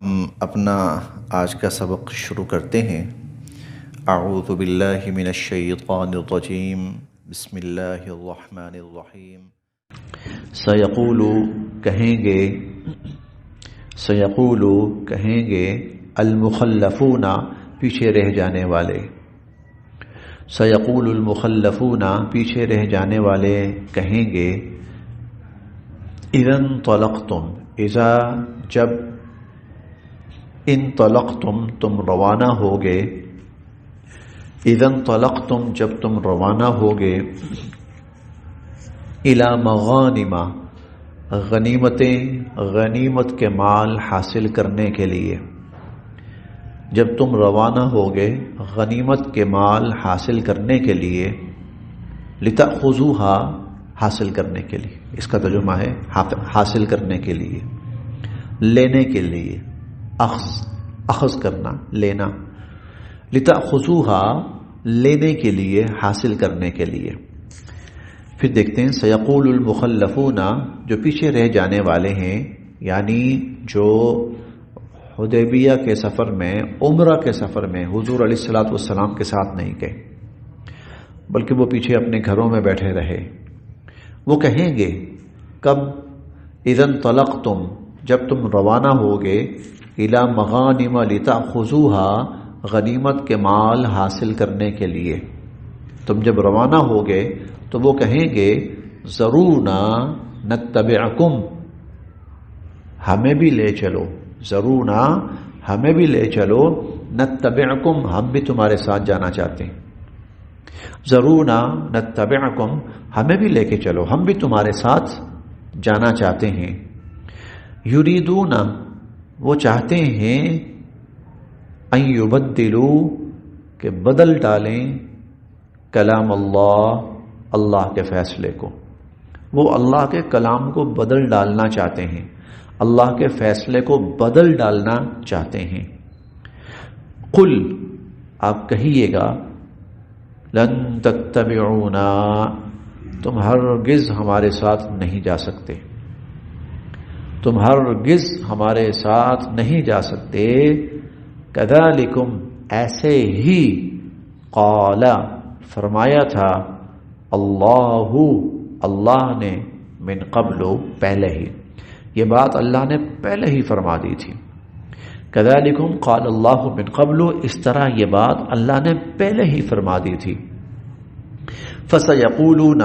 ہم اپنا آج کا سبق شروع کرتے ہیں۔ اعوذ باللہ من الشیطان الرجیم، بسم اللہ الرحمن الرحیم۔ سیقول کہیں گے المخلفون پیچھے رہ جانے والے، سیقول المخلفون پیچھے رہ جانے والے کہیں گے، اذا انطلقتم اذا جب، انطلقتم تم روانہ ہوگے، اذا انطلقتم جب تم روانہ ہوگے، الی مغانم غنیمت کے مال حاصل کرنے کے لیے، جب تم روانہ ہوگے غنیمت کے مال حاصل کرنے کے لیے، لتأخذوها حاصل کرنے کے لیے، اس کا ترجمہ ہے حاصل کرنے کے لیے، لینے کے لیے، اخذ کرنا، لینا، لتأخذوها لینے کے لیے، حاصل کرنے کے لیے۔ پھر دیکھتے ہیں سیقول المخلفون جو پیچھے رہ جانے والے ہیں، یعنی جو حدیبیہ کے سفر میں، عمرہ کے سفر میں حضور علیہ الصلوۃ والسلام کے ساتھ نہیں گئے بلکہ وہ پیچھے اپنے گھروں میں بیٹھے رہے، وہ کہیں گے کب، اذا انطلقتم جب تم روانہ ہوگے، الی مغانم لتأخذوها غنیمت کے مال حاصل کرنے کے لیے، تم جب روانہ ہوگے تو وہ کہیں گے ذرونا نتبعکم ہمیں بھی لے چلو، ذرونا ہمیں بھی لے چلو، نتبعکم ہم بھی تمہارے ساتھ جانا چاہتے ہیں، ذرونا نتبعکم ہمیں بھی لے کے چلو، ہم بھی تمہارے ساتھ جانا چاہتے ہیں، یریدون وہ چاہتے ہیں، ان یبدلوا کہ بدل ڈالیں، کلام اللہ کے فیصلے کو، وہ اللہ کے کلام کو بدل ڈالنا چاہتے ہیں، اللہ کے فیصلے کو بدل ڈالنا چاہتے ہیں۔ قل آپ کہیے گا، لن تتبعونا تم ہرگز ہمارے ساتھ نہیں جا سکتے، تم ہرگز ہمارے ساتھ نہیں جا سکتے، کذالکم ایسے ہی، قال فرمایا تھا، اللہ نے، من قبل پہلے ہی، یہ بات اللہ نے پہلے ہی فرما دی تھی، کذالکم قال اللہ من قبل، اس طرح یہ بات اللہ نے پہلے ہی فرما دی تھی، فسیقولون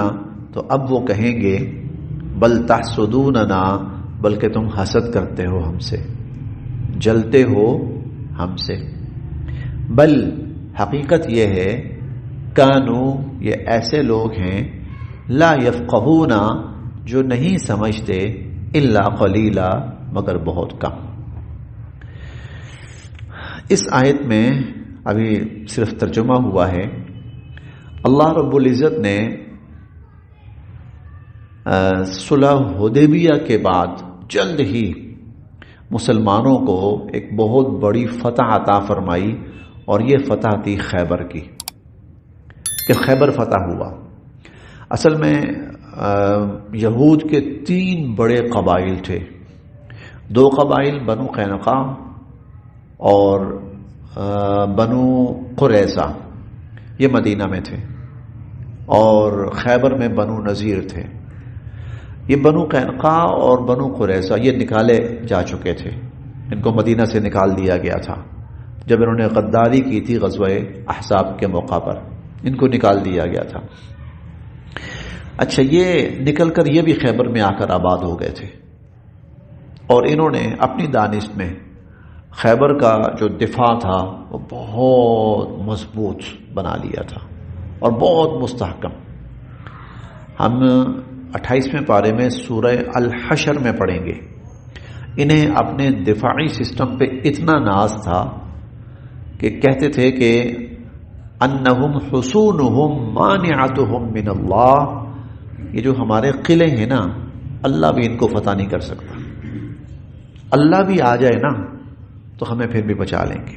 تو اب وہ کہیں گے، بل تحسدوننا بلکہ تم حسد کرتے ہو ہم سے، جلتے ہو ہم سے، بل حقیقت یہ ہے، کانو یہ ایسے لوگ ہیں، لا یفقہون جو نہیں سمجھتے، الا قلیلا مگر بہت کم۔ اس آیت میں ابھی صرف ترجمہ ہوا ہے، اللہ رب العزت نے صلح حدیبیہ کے بعد جلد ہی مسلمانوں کو ایک بہت بڑی فتح عطا فرمائی، اور یہ فتح تھی خیبر کی، کہ خیبر فتح ہوا۔ اصل میں یہود کے 3 بڑے قبائل تھے، 2 قبائل بنو قینقاع اور بنو قریظہ، یہ مدینہ میں تھے، اور خیبر میں بنو نذیر تھے۔ یہ بنو قینقاع اور بنو قریظہ یہ نکالے جا چکے تھے، ان کو مدینہ سے نکال دیا گیا تھا جب انہوں نے غداری کی تھی غزوہ احزاب کے موقع پر، ان کو نکال دیا گیا تھا۔ اچھا، یہ نکل کر یہ بھی خیبر میں آ کر آباد ہو گئے تھے، اور انہوں نے اپنی دانش میں خیبر کا جو دفاع تھا وہ بہت مضبوط بنا لیا تھا اور بہت مستحکم۔ ہم 28ویں پارے میں سورہ الحشر میں پڑھیں گے، انہیں اپنے دفاعی سسٹم پہ اتنا ناز تھا کہ کہتے تھے کہ انہم حصونہم مانعتہم من اللہ، یہ جو ہمارے قلعے ہیں نا، اللہ بھی ان کو فتح نہیں کر سکتا، اللہ بھی آ جائے نا تو ہمیں پھر بھی بچا لیں گے،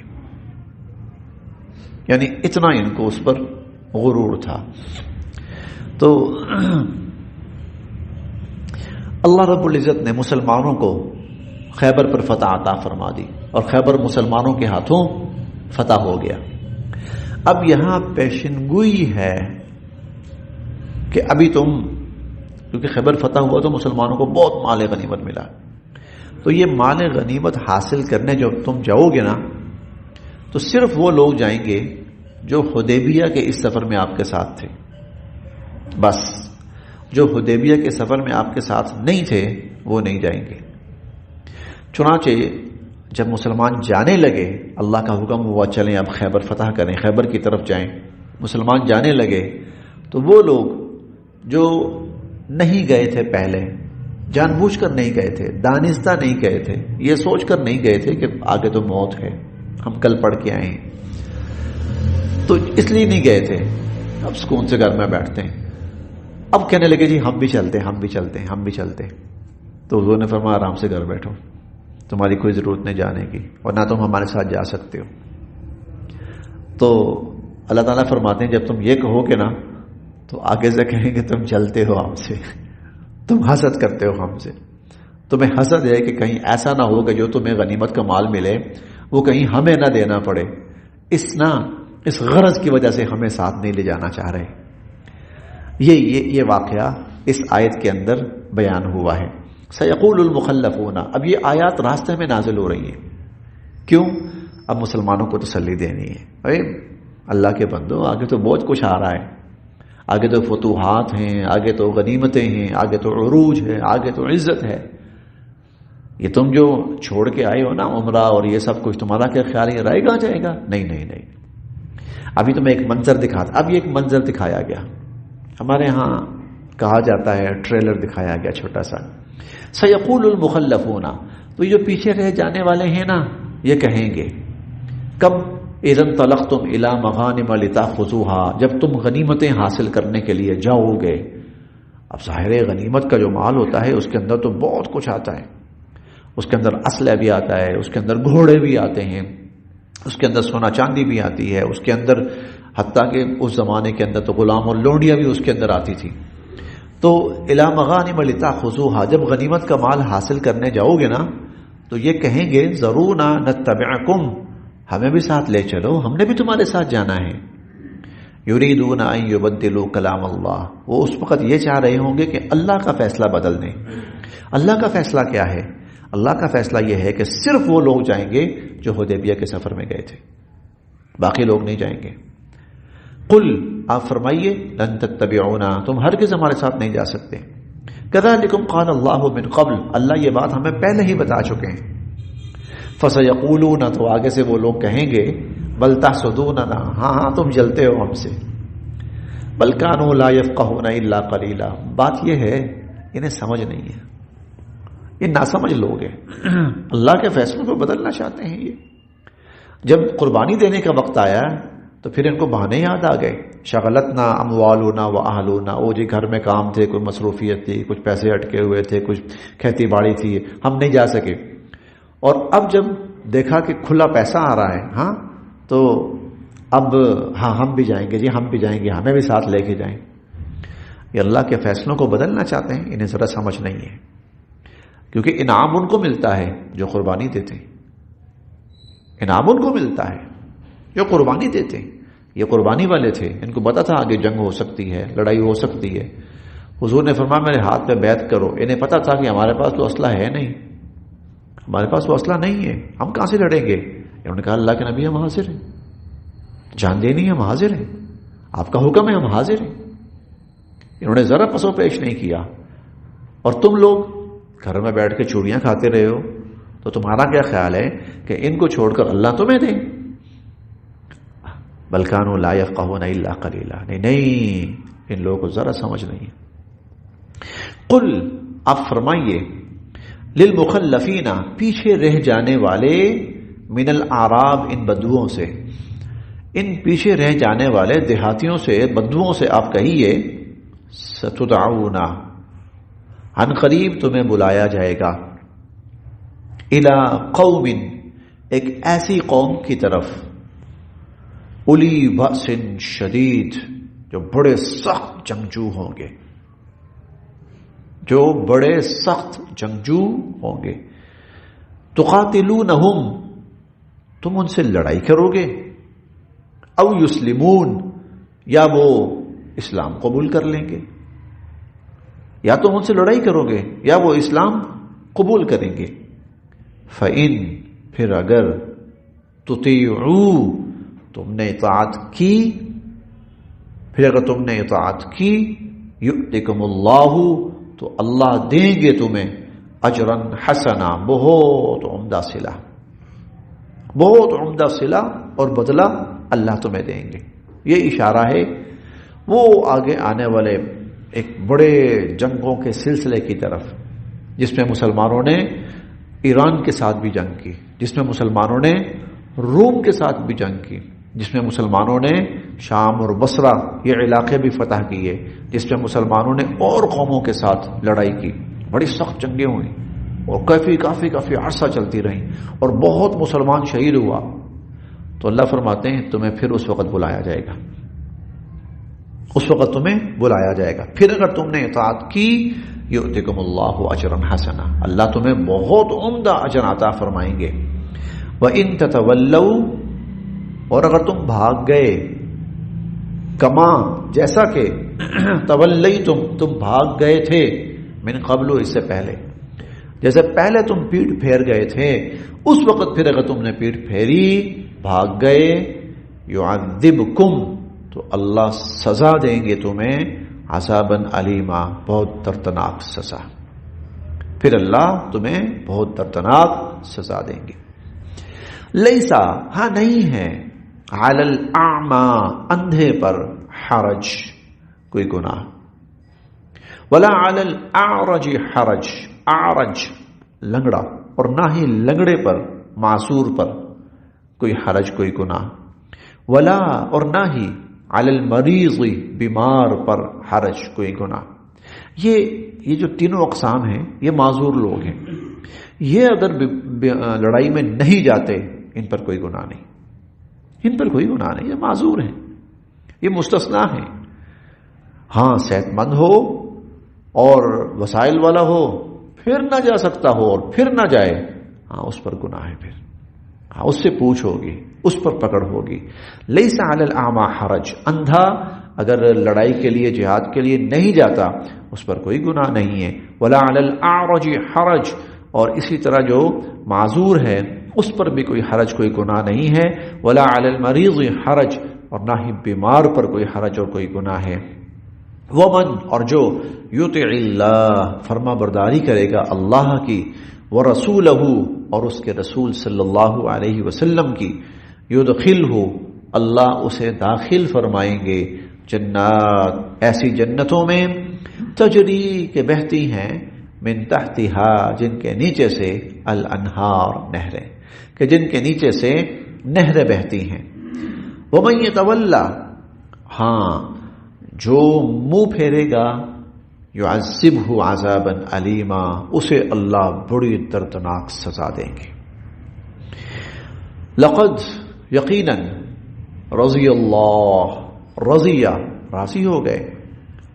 یعنی اتنا ان کو اس پر غرور تھا۔ تو اللہ رب العزت نے مسلمانوں کو خیبر پر فتح عطا فرما دی اور خیبر مسلمانوں کے ہاتھوں فتح ہو گیا۔ اب یہاں پیشنگوئی ہے کہ ابھی تم، کیونکہ خیبر فتح ہوا تو مسلمانوں کو بہت مال غنیمت ملا، تو یہ مال غنیمت حاصل کرنے جو تم جاؤ گے نا، تو صرف وہ لوگ جائیں گے جو حدیبیہ کے اس سفر میں آپ کے ساتھ تھے، بس جو حدیبیہ کے سفر میں آپ کے ساتھ نہیں تھے وہ نہیں جائیں گے۔ چنانچہ جب مسلمان جانے لگے، اللہ کا حکم ہوا چلیں اب خیبر فتح کریں، خیبر کی طرف جائیں، مسلمان جانے لگے تو وہ لوگ جو نہیں گئے تھے پہلے، جان بوجھ کر نہیں گئے تھے، دانستہ نہیں گئے تھے، یہ سوچ کر نہیں گئے تھے کہ آگے تو موت ہے، ہم کل پڑھ کے آئے ہیں، تو اس لیے نہیں گئے تھے، اب سکون سے گھر میں بیٹھتے ہیں، اب کہنے لگے جی ہم بھی چلتے ہیں، ہم بھی چلتے ہیں، ہم بھی چلتے ہیں۔ تو حضور نے فرمایا آرام سے گھر بیٹھو، تمہاری کوئی ضرورت نہیں جانے کی، اور نہ تم ہمارے ساتھ جا سکتے ہو۔ تو اللہ تعالیٰ فرماتے ہیں جب تم یہ کہو گے نا تو آگے سے کہیں گے تم چلتے ہو ہم سے، تم حسد کرتے ہو ہم سے، تمہیں حسد ہے کہ کہیں ایسا نہ ہو کہ جو تمہیں غنیمت کا مال ملے وہ کہیں ہمیں نہ دینا پڑے، اس غرض کی وجہ سے ہمیں ساتھ نہیں لے جانا چاہ رہے۔ یہ واقعہ اس آیت کے اندر بیان ہوا ہے۔ سیقول المخلفون، اب یہ آیات راستے میں نازل ہو رہی ہیں، کیوں؟ اب مسلمانوں کو تسلی دینی ہے، بھائی اللہ کے بندو آگے تو بہت کچھ آ رہا ہے، آگے تو فتوحات ہیں، آگے تو غنیمتیں ہیں، آگے تو عروج ہے، آگے تو عزت ہے، یہ تم جو چھوڑ کے آئے ہو نا عمرہ اور یہ سب کچھ، تمہارا کیا خیال ہے رہے گا جائے گا؟ نہیں نہیں نہیں، ابھی تمہیں ایک منظر دکھاتا۔ اب یہ ایک منظر دکھایا گیا، ہمارے ہاں کہا جاتا ہے ٹریلر دکھایا گیا چھوٹا سا۔ سیقول المخلفون، تو یہ جو پیچھے رہ جانے والے ہیں نا یہ کہیں گے کب؟ اذا انطلقتم الی مغانم لتاخذوها، جب تم غنیمتیں حاصل کرنے کے لیے جاؤ گے۔ اب ظاہر غنیمت کا جو مال ہوتا ہے اس کے اندر تو بہت کچھ آتا ہے، اس کے اندر اسلحہ بھی آتا ہے، اس کے اندر گھوڑے بھی آتے ہیں، اس کے اندر سونا چاندی بھی آتی ہے، اس کے اندر حتیٰ کہ اس زمانے کے اندر تو غلام اور لونڈیاں بھی اس کے اندر آتی تھی۔ تو الی مغانم لتاخذوها، جب غنیمت کا مال حاصل کرنے جاؤ گے نا تو یہ کہیں گے ضرونا نتبعکم، ہمیں بھی ساتھ لے چلو، ہم نے بھی تمہارے ساتھ جانا ہے۔ یریدون ان یبدلوا کلام اللہ، وہ اس وقت یہ چاہ رہے ہوں گے کہ اللہ کا فیصلہ بدل دیں۔ اللہ کا فیصلہ کیا ہے؟ اللہ کا فیصلہ یہ ہے کہ صرف وہ لوگ جائیں گے جو حدیبیہ کے سفر میں گئے تھے، باقی لوگ نہیں جائیں گے۔ قل، آپ فرمائیے، لن تتبعونا، تم ہرگز ہمارے ساتھ نہیں جا سکتے۔ کذالکم قال اللہ من قبل، اللہ یہ بات ہمیں پہلے ہی بتا چکے ہیں۔ فسیقولون، تو آگے سے وہ لوگ کہیں گے بل تحسدوننا، ہاں تم جلتے ہو ہم سے۔ بل کانوا لا یفقهون الا قلیلا، بات یہ ہے انہیں سمجھ نہیں ہے، یہ ناسمجھ لوگ ہیں، اللہ کے فیصلوں کو بدلنا چاہتے ہیں۔ یہ جب قربانی دینے کا وقت آیا تو پھر ان کو بہانے یاد آ گئے، شغلتنا اموالنا واہلنا، وہ جی گھر میں کام تھے، کوئی مصروفیت تھی، کچھ پیسے اٹکے ہوئے تھے، کچھ کھیتی باڑی تھی، ہم نہیں جا سکے۔ اور اب جب دیکھا کہ کھلا پیسہ آ رہا ہے، ہاں تو اب ہاں ہم بھی جائیں گے، جی ہم بھی جائیں گے، ہمیں بھی ساتھ لے کے جائیں۔ یہ اللہ کے فیصلوں کو بدلنا چاہتے ہیں، انہیں ذرا سمجھ نہیں ہے، کیونکہ انعام ان کو ملتا ہے جو قربانی دیتے، انعام ان کو ملتا ہے جو قربانی دیتے۔ یہ قربانی والے تھے، ان کو پتا تھا آگے جنگ ہو سکتی ہے، لڑائی ہو سکتی ہے۔ حضور نے فرمایا میرے ہاتھ پہ بیعت کرو، انہیں پتا تھا کہ ہمارے پاس تو اسلحہ ہے نہیں، ہمارے پاس وہ اسلحہ نہیں ہے، ہم کہاں سے لڑیں گے؟ انہوں نے کہا اللہ کے نبی ہم حاضر ہیں، جان دینی ہم حاضر ہیں، آپ کا حکم ہے ہم حاضر ہیں۔ انہوں نے ذرا پسو پیش نہیں کیا۔ اور تم لوگ گھر میں بیٹھ کے چوڑیاں کھاتے رہے ہو، تو تمہارا کیا خیال ہے کہ ان کو چھوڑ کر اللہ تمہیں دیں؟ بل کانوا لا یفقهون الا قلیلا، نہیں ان لوگوں کو ذرا سمجھ نہیں ہے۔ قل، آپ فرمائیے، للمخلفین، پیچھے رہ جانے والے، من الاعراب، ان بدوؤں سے، ان پیچھے رہ جانے والے دیہاتیوں سے، بدوؤں سے آپ کہیے، ستدعون، عن قریب تمہیں بلایا جائے گا، الی قوم، ایک ایسی قوم کی طرف، الی بأس شدید، جو بڑے سخت جنگجو ہوں گے، جو بڑے سخت جنگجو ہوں گے۔ تقاتلونہم، تم ان سے لڑائی کرو گے، او یسلمون، یا وہ اسلام قبول کر لیں گے، یا تم ان سے لڑائی کرو گے یا وہ اسلام قبول کریں گے. فَإِن، پھر اگر تُطِیعُوا، تم نے اطاعت کی، پھر اگر تم نے اطاعت کی، یؤتکم اللہ، تو اللہ دیں گے تمہیں اجرا حسنا، بہت عمدہ صلہ، بہت عمدہ صلہ اور بدلہ اللہ تمہیں دیں گے. یہ اشارہ ہے وہ آگے آنے والے ایک بڑے جنگوں کے سلسلے کی طرف، جس میں مسلمانوں نے ایران کے ساتھ بھی جنگ کی، جس میں مسلمانوں نے روم کے ساتھ بھی جنگ کی، جس میں مسلمانوں نے شام اور بصرہ یہ علاقے بھی فتح کیے، جس میں مسلمانوں نے اور قوموں کے ساتھ لڑائی کی. بڑی سخت جنگیں ہوئیں اور کافی عرصہ چلتی رہیں اور بہت مسلمان شہید ہوا. تو اللہ فرماتے ہیں تمہیں پھر اس وقت بلایا جائے گا، اس وقت تمہیں بلایا جائے گا. پھر اگر تم نے اطاعت کی، یؤتکم اللہ اجرا حسنا، اللہ تمہیں بہت عمدہ اجر عطا فرمائیں گے. وَإِن تَتَوَلَّوْا، اور اگر تم بھاگ گئے، کما، جیسا کہ تولیتم، تم بھاگ گئے تھے، من قبل، اس سے پہلے، جیسے پہلے تم پیٹ پھیر گئے تھے، اس وقت پھر اگر تم نے پیٹ پھیری، بھاگ گئے، یعذبکم، تو اللہ سزا دیں گے تمہیں، عذاباً علیما، بہت دردناک سزا. پھر اللہ تمہیں بہت دردناک سزا دیں گے. لیسا، ہاں نہیں ہے، علی الاعمى، اندھے پر، حرج، کوئی گناہ، ولا علی الاعرج حرج، اعرج لنگڑا، اور نہ ہی لنگڑے پر، معذور پر کوئی حرج، کوئی گناہ، ولا، اور نہ ہی علی المریض، بیمار پر، حرج، کوئی گناہ. یہ جو تینوں اقسام ہیں یہ معذور لوگ ہیں. یہ اگر لڑائی میں نہیں جاتے، ان پر کوئی گناہ نہیں، ان پر کوئی گناہ نہیں، یہ معذور ہیں، یہ مستثنا ہیں. ہاں صحت مند ہو اور وسائل والا ہو، پھر نہ جا سکتا ہو اور پھر نہ جائے، ہاں اس پر گناہ ہے، پھر ہاں اس سے پوچھ ہوگی، اس پر پکڑ ہوگی. لیس علی الاعمى حرج، اندھا اگر لڑائی کے لیے، جہاد کے لیے نہیں جاتا، اس پر کوئی گناہ نہیں ہے. ولا علی الاعرج حرج، اور اسی طرح جو معذور ہے اس پر بھی کوئی حرج، کوئی گناہ نہیں ہے. ولا علی المریض حرج، اور نہ ہی بیمار پر کوئی حرج اور کوئی گناہ ہے. ومن، اور جو یطع اللہ، فرما برداری کرے گا اللہ کی، ورسولہ، اور اس کے رسول صلی اللہ علیہ وسلم کی، یدخلہ، اللہ اسے داخل فرمائیں گے، جنات، ایسی جنتوں میں، تجری، کے بہتی ہیں، من تحتہا، جن کے نیچے سے، الانہار، نہریں، کہ جن کے نیچے سے نہریں بہتی ہیں. ومن یتولی، ہاں جو منہ پھیرے گا، یعذبہ عذابا علیما، اسے اللہ بڑی دردناک سزا دیں گے. لقد، یقیناً، رضی اللہ، رضیہ، راضی ہو گئے،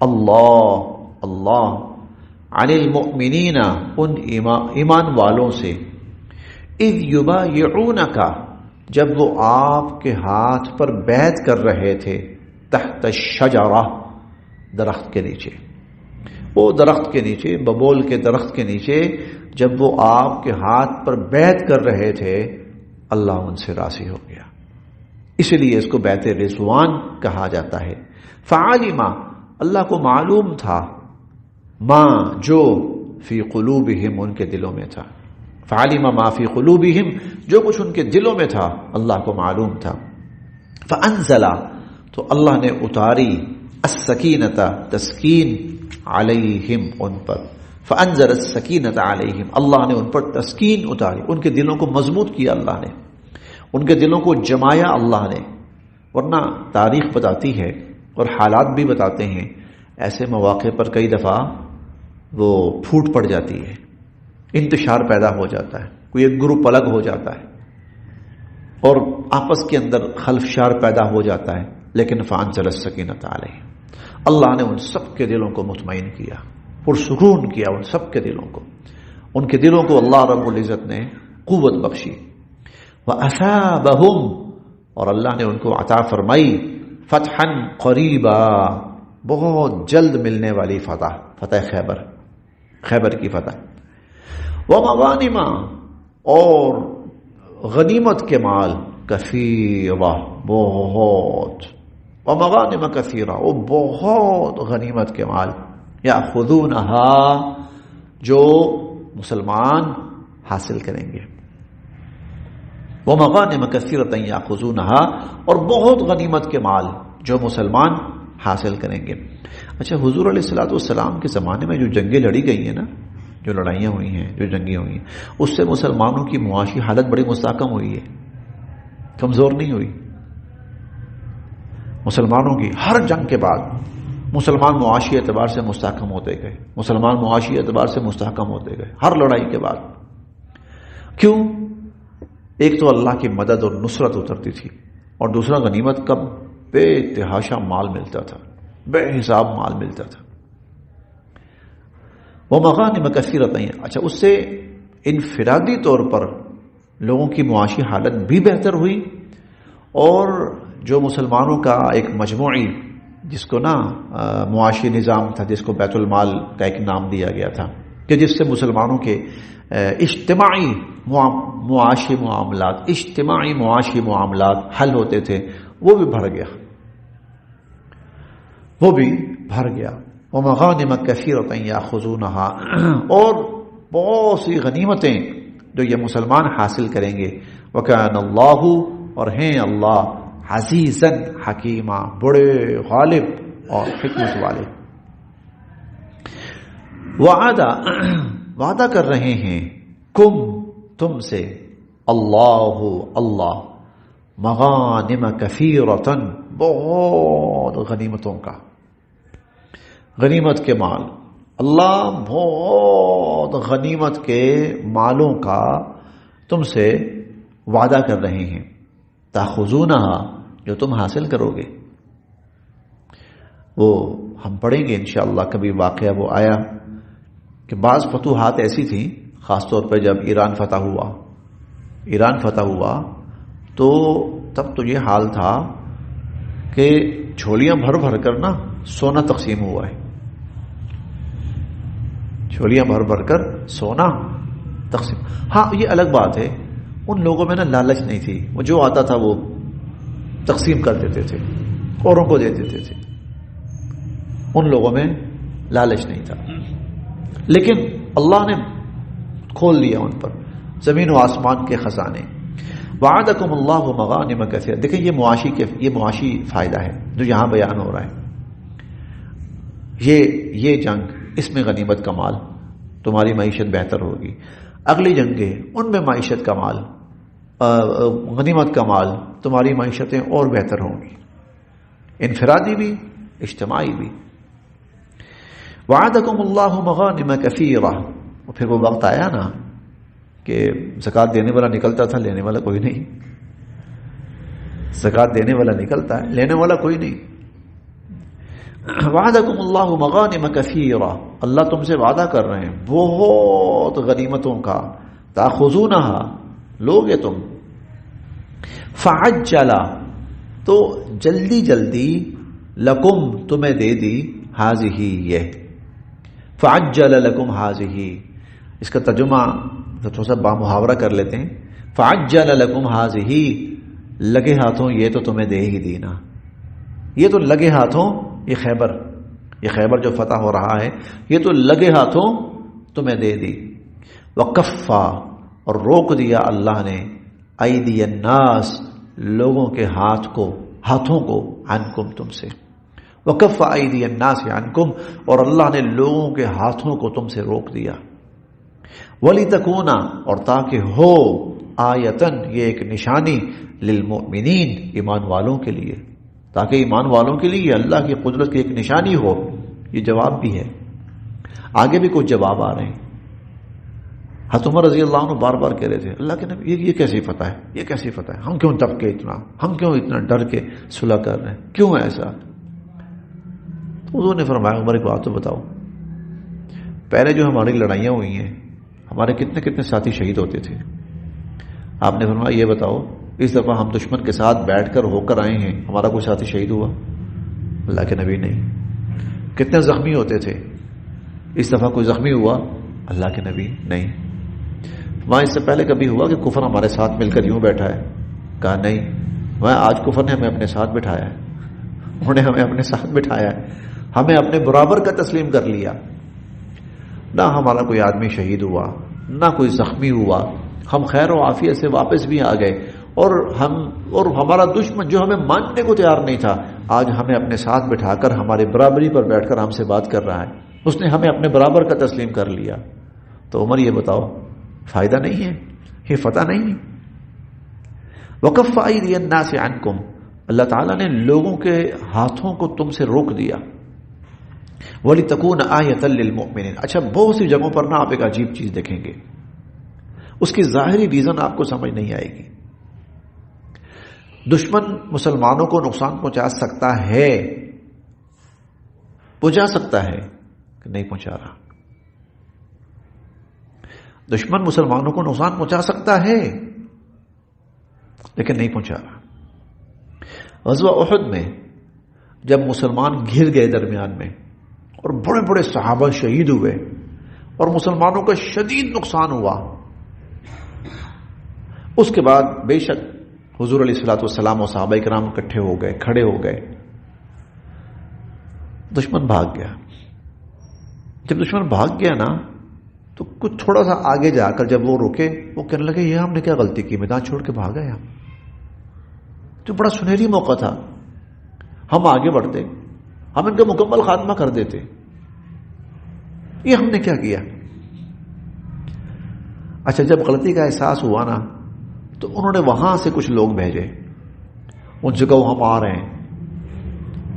اللہ عن المؤمنین، ان ایمان والوں سے، اذ یبایعونک، جب وہ آپ کے ہاتھ پر بیعت کر رہے تھے، تحت الشجرہ، درخت کے نیچے. وہ درخت کے نیچے، ببول کے درخت کے نیچے جب وہ آپ کے ہاتھ پر بیعت کر رہے تھے، اللہ ان سے راضی ہو گیا. اسی لیے اس کو بیعت رضوان کہا جاتا ہے. فعلم، اللہ کو معلوم تھا، ما، جو، فی قلوبہم، ان کے دلوں میں تھا. فعلم ما فی قلوبہم، جو کچھ ان کے دلوں میں تھا اللہ کو معلوم تھا. فانزل، تو اللہ نے اتاری، السکینۃ، تسکین، علیہم، ان پر. فانزل السکینۃ علیہم، اللہ نے ان پر تسکین اتاری، ان کے دلوں کو مضبوط کیا اللہ نے، ان کے دلوں کو جمایا اللہ نے. ورنہ تاریخ بتاتی ہے اور حالات بھی بتاتے ہیں، ایسے مواقع پر کئی دفعہ وہ پھوٹ پڑ جاتی ہے، انتشار پیدا ہو جاتا ہے، کوئی ایک گروپ الگ ہو جاتا ہے اور آپس کے اندر خلفشار پیدا ہو جاتا ہے. لیکن فانزل السکینۃ علیہم، اللہ نے ان سب کے دلوں کو مطمئن کیا، پرسکون کیا ان سب کے دلوں کو. ان کے دلوں کو اللہ رب العزت نے قوت بخشی. وَأَثَابَهُمْ اور اللہ نے ان کو عطا فرمائی فتحًا قریبا بہت جلد ملنے والی فتح، فتح خیبر کی فتح. وَمَغَانِمَ اور غنیمت کے مال کثیرہ بہت، وَمَغَانِمَ کثیرہ وہ بہت غنیمت کے مال یأخذونہا جو مسلمان حاصل کریں گے. وَمَغَانِمَ كَثِيرَةً يَأْخُذُونَهَا اور بہت غنیمت کے مال جو مسلمان حاصل کریں گے. اچھا، حضور علیہ الصلوۃ والسلام کے زمانے میں جو جنگیں لڑی گئی ہیں نا، جو لڑائیاں ہوئی ہیں، جو جنگیں ہوئی ہیں، اس سے مسلمانوں کی معاشی حالت بڑی مستحکم ہوئی ہے، کمزور نہیں ہوئی. مسلمانوں کی ہر جنگ کے بعد مسلمان معاشی اعتبار سے مستحکم ہوتے گئے، مسلمان معاشی اعتبار سے مستحکم ہوتے گئے ہر لڑائی کے بعد. کیوں؟ ایک تو اللہ کی مدد اور نصرت اترتی تھی، اور دوسرا غنیمت کا بے تحاشا مال ملتا تھا، بے حساب مال ملتا تھا. وَمَغَانِمَ كَثِيرَةً اچھا، اس سے انفرادی طور پر لوگوں کی معاشی حالت بھی بہتر ہوئی، اور جو مسلمانوں کا ایک مجموعی جس کو نا معاشی نظام تھا، جس کو بیت المال کا ایک نام دیا گیا تھا، کہ جس سے مسلمانوں کے اجتماعی معاشی معاملات حل ہوتے تھے، وہ بھی بھر گیا. وَمَغَانِمَ كَثِيرَةً يَأْخُذُونَهَا اور بہت سی غنیمتیں جو یہ مسلمان حاصل کریں گے. وَكَانَ اللَّهُ اور ہیں اللہ عزیزاً حکیمہ بڑے غالب اور حکمت والے. وعدہ کر رہے ہیں تم سے اللہ مغانم کثیرۃ بہت غنیمتوں کا، غنیمت کے مال. اللہ بہت غنیمت کے مالوں کا تم سے وعدہ کر رہے ہیں. تاخذونہا جو تم حاصل کرو گے. وہ ہم پڑھیں گے انشاءاللہ. کبھی واقعہ وہ آیا کہ بعض فتوحات ایسی تھیں، خاص طور پہ جب ایران فتح ہوا تو تب تو یہ حال تھا کہ جھولیاں بھر کر نا سونا تقسیم ہوا ہے. جھولیاں بھر کر سونا تقسیم. ہاں، یہ الگ بات ہے، ان لوگوں میں نا لالچ نہیں تھی، وہ جو آتا تھا وہ تقسیم کر دیتے تھے، اوروں کو دے دیتے تھے. ان لوگوں میں لالچ نہیں تھا، لیکن اللہ نے کھول دیا ان پر زمین و آسمان کے خزانے. وعدکم اللہ مغانم کثیرہ. دیکھیں یہ معاشی فائدہ ہے جو یہاں بیان ہو رہا ہے. یہ جنگ، اس میں غنیمت کا مال، تمہاری معیشت بہتر ہوگی. اگلی جنگیں، ان میں معیشت کا مال، غنیمت کا مال، تمہاری معیشتیں اور بہتر ہوں گی، انفرادی بھی اجتماعی بھی. وعدکم اللہ مغانم کثیرہ. اور پھر وہ وقت آیا نا کہ زکوٰۃ دینے والا نکلتا تھا، لینے والا کوئی نہیں. زکوٰۃ دینے والا نکلتا ہے، لینے والا کوئی نہیں. وعدکم اللہ مغانم کثیرہ. اللہ تم سے وعدہ کر رہے ہیں بہت غنیمتوں کا. تاخذونہا لوگے تم. فعجل تو جلدی لکم تمہیں دے دی، ہذہ یہ. فعجل لکم ہذہ، اس کا ترجمہ تھوڑا سا بامحاورہ کر لیتے ہیں. فعجل لکم ہذہ، لگے ہاتھوں یہ تو تمہیں دے ہی دینا. یہ تو لگے ہاتھوں، یہ خیبر جو فتح ہو رہا ہے، یہ تو لگے ہاتھوں تمہیں دے دی. وکفا اور روک دیا اللہ نے، ایدی الناس لوگوں کے ہاتھوں کو عنکم تم سے. وکفا ایدی الناس عنکم اور اللہ نے لوگوں کے ہاتھوں کو تم سے روک دیا. وَلِتَكُونَ اور تاکہ ہو آیتن یہ ایک نشانی للمؤمنین ایمان والوں کے لیے، تاکہ ایمان والوں کے لیے اللہ کی قدرت کی ایک نشانی ہو. یہ جواب بھی ہے، آگے بھی کچھ جواب آ رہے ہیں. حضرت عمر رضی اللہ عنہ بار بار کہہ رہے تھے اللہ کے نبی یہ کیسی فتح ہے، یہ کیسی فتح ہے، ہم کیوں دب کے ہم کیوں اتنا ڈر کے صلح کر رہے ہیں، کیوں ایسا؟ تو حضور نے فرمایا عمر ایک بات تو بتاؤ، پہلے جو ہماری لڑائیاں ہوئی ہیں، ہمارے کتنے ساتھی شہید ہوتے تھے، آپ نے فرمایا یہ بتاؤ اس دفعہ ہم دشمن کے ساتھ بیٹھ کر ہو کر آئے ہیں، ہمارا کوئی ساتھی شہید ہوا؟ اللہ کے نبی نہیں۔ کتنے زخمی ہوتے تھے؟ اس دفعہ کوئی زخمی ہوا؟ اللہ کے نبی نہیں۔ وہاں اس سے پہلے کبھی ہوا کہ کفر ہمارے ساتھ مل کر یوں بیٹھا ہے؟ کہا نہیں، وہاں آج کفر نے ہمیں اپنے ساتھ بٹھایا ہے، انہوں نے ہمیں اپنے ساتھ بٹھایا ہے، ہمیں اپنے برابر کا تسلیم کر لیا۔ نہ ہمارا کوئی آدمی شہید ہوا، نہ کوئی زخمی ہوا، ہم خیر و عافیت سے واپس بھی آ گئے، اور ہمارا دشمن جو ہمیں ماننے کو تیار نہیں تھا آج ہمیں اپنے ساتھ بٹھا کر ہمارے برابری پر بیٹھ کر ہم سے بات کر رہا ہے، اس نے ہمیں اپنے برابر کا تسلیم کر لیا۔ تو عمر یہ بتاؤ فائدہ نہیں ہے؟ یہ فتح نہیں ہے؟ وَكَفَّ أَيْدِيَ النَّاسِ عَنْكُمْ، اللہ تعالیٰ نے لوگوں کے ہاتھوں کو تم سے روک دیا۔ وَلِتَكُونَ آيَةً لِّلْمُؤْمِنِينَ۔ اچھا بہت سی جگہوں پر نا آپ ایک عجیب چیز دیکھیں گے، اس کی ظاہری ریزن آپ کو سمجھ نہیں آئے گی۔ دشمن مسلمانوں کو نقصان پہنچا سکتا ہے کہ نہیں پہنچا رہا؟ دشمن مسلمانوں کو نقصان پہنچا سکتا ہے لیکن نہیں پہنچا رہا۔ غزوہ احد میں جب مسلمان گھر گئے درمیان میں اور بڑے بڑے صحابہ شہید ہوئے اور مسلمانوں کا شدید نقصان ہوا، اس کے بعد بے شک حضور علیہ الصلوۃ والسلام و صحابہ کرام اکٹھے ہو گئے، کھڑے ہو گئے، دشمن بھاگ گیا۔ جب دشمن بھاگ گیا نا تو کچھ تھوڑا سا آگے جا کر جب وہ رکے، وہ کہنے لگے یہ ہم نے کیا غلطی کی، میدان چھوڑ کے بھاگ گئے ہم، تو بڑا سنہری موقع تھا، ہم آگے بڑھتے، ہم ان کا مکمل خاتمہ کر دیتے، یہ ہم نے کیا کیا؟ اچھا جب غلطی کا احساس ہوا نا تو انہوں نے وہاں سے کچھ لوگ بھیجے، ان سے کہو ہم آ رہے ہیں،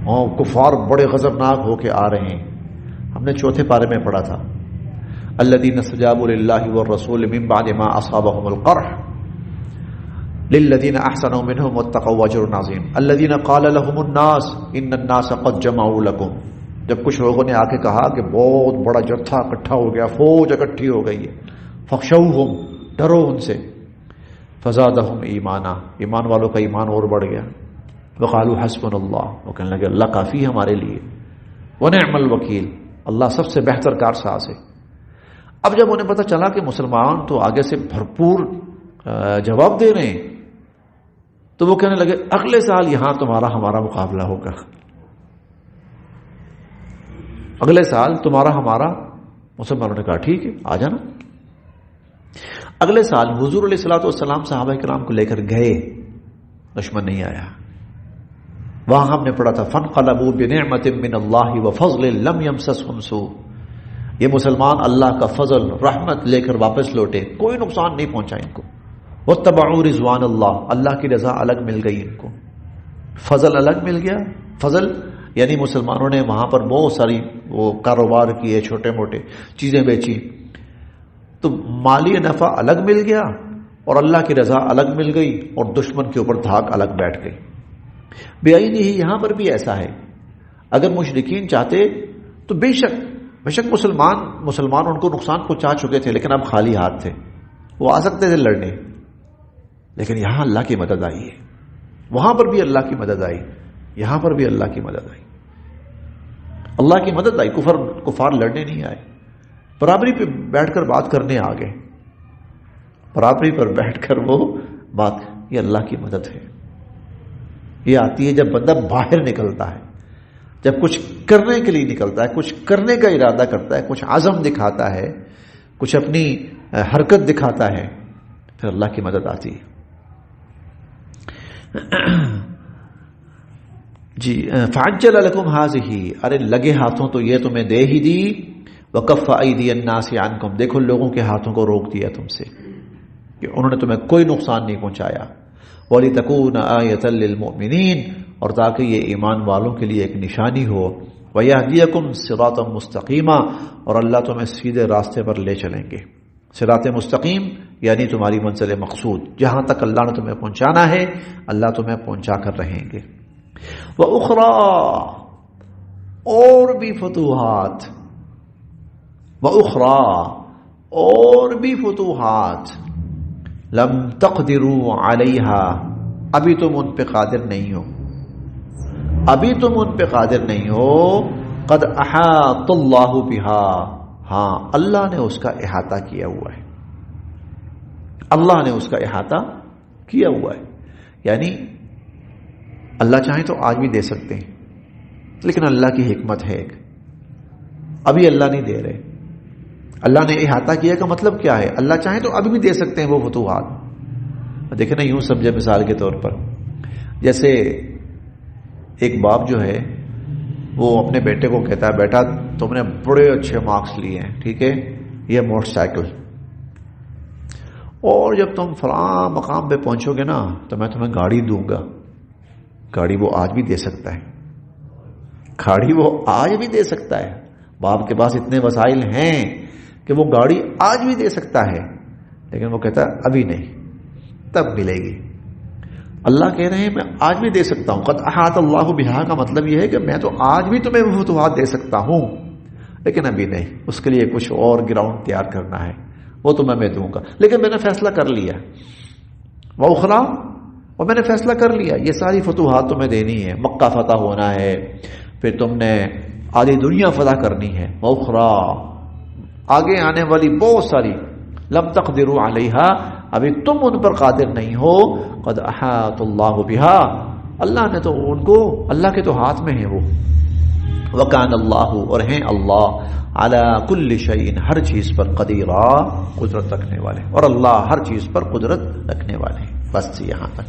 اور کفار بڑے غضبناک ہو کے آ رہے ہیں۔ ہم نے چوتھے پارے میں پڑھا تھا الذین استجابوا للہ والرسول من بعد ما اصابهم القرح للذین احسنوا منهم واتقوا اجر عظیم الذین قال لهم الناس ان الناس قد جمعوا لكم، جب کچھ لوگوں نے آ کے کہا کہ بہت بڑا جتھا اکٹھا ہو گیا، فوج اکٹھی ہو گئی ہے، فخشوہم، ڈرو ان سے، فزادہم ایمانا، ایمان والوں کا ایمان اور بڑھ گیا، وقالوا حسبنا اللہ، وہ کہنے لگے اللہ کافی ہے ہمارے لیے، ونعم الوکیل، اللہ سب سے بہتر کارساز ہے۔ اب جب انہیں پتہ چلا کہ مسلمان تو آگے سے بھرپور جواب دے رہے ہیں تو وہ کہنے لگے اگلے سال یہاں تمہارا ہمارا مقابلہ ہوگا، اگلے سال تمہارا ہمارا۔ مسلمانوں نے کہا ٹھیک ہے آ جانا۔ اگلے سال حضور علیہ الصلوۃ والسلام صحابہ کرام کو لے کر گئے، دشمن نہیں آیا۔ وہاں ہم نے پڑھا تھا فانقلبوا بنعمت من اللہ وفضل لم یمسسهم سوء، یہ مسلمان اللہ کا فضل رحمت لے کر واپس لوٹے، کوئی نقصان نہیں پہنچا ان کو۔ واتبعوا رضوان اللہ، اللہ کی رضا الگ مل گئی ان کو، فضل الگ مل گیا۔ فضل یعنی مسلمانوں نے وہاں پر بہت ساری وہ کاروبار کیے، چھوٹے موٹے چیزیں بیچی، تو مالی نفع الگ مل گیا اور اللہ کی رضا الگ مل گئی، اور دشمن کے اوپر دھاک الگ بیٹھ گئی۔ بے عینی ہی یہاں پر بھی ایسا ہے، اگر مشرکین چاہتے تو بے شک مسلمان ان کو نقصان پہنچا چکے تھے لیکن اب خالی ہاتھ تھے، وہ آ سکتے تھے لڑنے، لیکن یہاں اللہ کی مدد آئی ہے، وہاں پر بھی اللہ کی مدد آئی، یہاں پر بھی اللہ کی مدد آئی، اللہ کی مدد آئی۔ کفار لڑنے نہیں آئے، برابری پہ بیٹھ کر بات کرنے آ گئے، برابری پر بیٹھ کر وہ بات، یہ اللہ کی مدد ہے۔ یہ آتی ہے جب بندہ باہر نکلتا ہے، جب کچھ کرنے کے لیے نکلتا ہے، کچھ کرنے کا ارادہ کرتا ہے، کچھ عزم دکھاتا ہے، کچھ اپنی حرکت دکھاتا ہے، پھر اللہ کی مدد آتی ہے۔ جی فعجل لکم ہذہ، ارے لگے ہاتھوں تو یہ تمہیں دے ہی دی، وکف ایدی الناس عنکم، دیکھو لوگوں کے ہاتھوں کو روک دیا تم سے کہ انہوں نے تمہیں کوئی نقصان نہیں پہنچایا۔ وَلِتَكُونَ آیَةً لِّلْمُؤْمِنِينَ، اور تاکہ یہ ایمان والوں کے لیے ایک نشانی ہو، وَيَهْدِيَكُمْ صِرَاطًا مُسْتَقِيمًا، اور اللہ تمہیں سیدھے راستے پر لے چلیں گے۔ صراط مستقیم یعنی تمہاری منزل مقصود، جہاں تک اللہ نے تمہیں پہنچانا ہے اللہ تمہیں پہنچا کر رہیں گے۔ وَأُخْرَى، اور بھی فتوحات، وَأُخْرَى، اور بھی فتوحات لم تقدروا علیہا، ابھی تم ان پہ قادر نہیں ہو، ابھی تم ان پہ قادر نہیں ہو. قد احاط اللہ بہا، ہاں اللہ نے اس کا احاطہ کیا ہوا ہے، اللہ نے اس کا احاطہ کیا ہوا ہے. یعنی اللہ چاہیں تو آج بھی دے سکتے ہیں، لیکن اللہ کی حکمت ہے ایک، ابھی اللہ نہیں دے رہے. اللہ نے احاطہ کیا کا مطلب کیا ہے؟ اللہ چاہیں تو ابھی بھی دے سکتے ہیں وہ فتوحات. دیکھیں نا، یوں سمجھے مثال کے طور پر، جیسے ایک باپ جو ہے وہ اپنے بیٹے کو کہتا ہے بیٹا تم نے بڑے اچھے مارکس لیے ہیں، ٹھیک ہے، یہ موٹر سائیکل، اور جب تم فلاں مقام پہ پہنچو گے نا تو میں تمہیں گاڑی دوں گا. گاڑی وہ آج بھی دے سکتا ہے، گاڑی وہ آج بھی دے سکتا ہے. باپ کے پاس اتنے وسائل ہیں کہ وہ گاڑی آج بھی دے سکتا ہے، لیکن وہ کہتا ہے ابھی نہیں، تب ملے گی. اللہ کہہ رہے ہیں میں آج بھی دے سکتا ہوں. قد احاط اللہ بہا کا مطلب یہ ہے کہ میں تو آج بھی تمہیں وہ فتوحات دے سکتا ہوں، لیکن ابھی نہیں. اس کے لیے کچھ اور گراؤنڈ تیار کرنا ہے، وہ تمہیں میں دوں گا. لیکن میں نے فیصلہ کر لیا، وَأُخْرَى، اور میں نے فیصلہ کر لیا یہ ساری فتوحات تمہیں دینی ہے. مکہ فتح ہونا ہے، پھر تم نے آدھی دنیا فتح کرنی ہے. وَأُخْرَى، آگے آنے والی بہت ساری. لم تقدروا علیہا، ابھی تم ان پر قادر نہیں ہو. قد احاط اللہ بہا، اللہ نے تو ان کو، اللہ کے تو ہاتھ میں ہے وہ. وکان اللہ، اور ہیں اللہ، علی کل شیء، ہر چیز پر قدیرا، قدرت رکھنے والے، اور اللہ ہر چیز پر قدرت رکھنے والے. بس یہاں تک.